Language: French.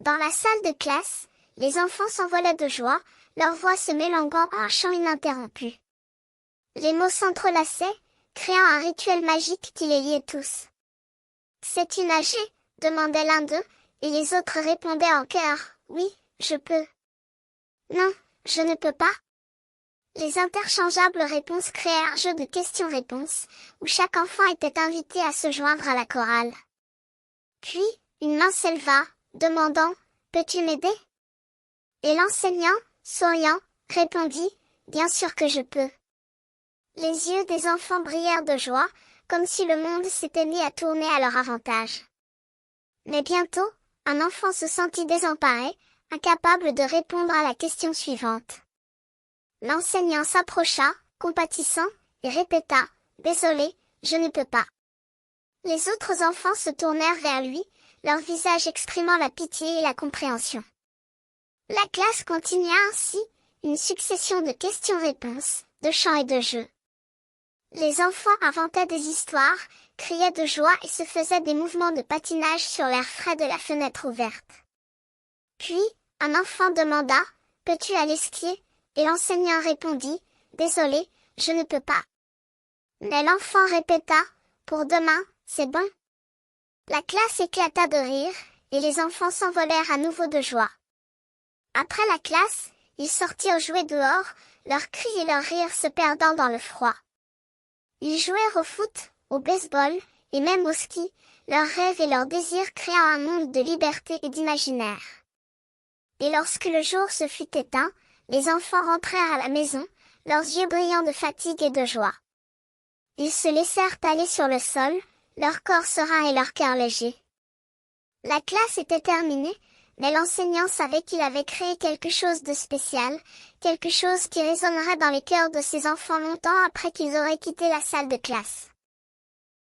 Dans la salle de classe, les enfants s'envolaient de joie, leur voix se mélangeant à un chant ininterrompu. Les mots s'entrelaçaient, créant un rituel magique qui les liait tous. « Sais-tu nager ?» demandait l'un d'eux, et les autres répondaient en chœur, « Oui, je peux. »« Non, je ne peux pas. » Les interchangeables réponses créaient un jeu de questions-réponses, où chaque enfant était invité à se joindre à la chorale. Puis, une main s'éleva, demandant « Peux-tu m'aider ?» Et l'enseignant, souriant, répondit « Bien sûr que je peux. » Les yeux des enfants brillèrent de joie, comme si le monde s'était mis à tourner à leur avantage. Mais bientôt, un enfant se sentit désemparé, incapable de répondre à la question suivante. L'enseignant s'approcha, compatissant, et répéta « Désolé, je ne peux pas. » Les autres enfants se tournèrent vers lui, leur visage exprimant la pitié et la compréhension. La classe continua ainsi, une succession de questions-réponses, de chants et de jeux. Les enfants inventaient des histoires, criaient de joie et se faisaient des mouvements de patinage sur l'air frais de la fenêtre ouverte. Puis, un enfant demanda « Peux-tu aller skier ?» et l'enseignant répondit « Désolé, je ne peux pas. » Mais l'enfant répéta « Pour demain, c'est bon. » La classe éclata de rire, et les enfants s'envolèrent à nouveau de joie. Après la classe, ils sortirent jouer dehors, leurs cris et leurs rires se perdant dans le froid. Ils jouèrent au foot, au baseball, et même au ski, leurs rêves et leurs désirs créant un monde de liberté et d'imaginaire. Et lorsque le jour se fut éteint, les enfants rentrèrent à la maison, leurs yeux brillants de fatigue et de joie. Ils se laissèrent aller sur le sol, leur corps serein et leur cœur léger. La classe était terminée, mais l'enseignant savait qu'il avait créé quelque chose de spécial, quelque chose qui résonnerait dans les cœurs de ses enfants longtemps après qu'ils auraient quitté la salle de classe.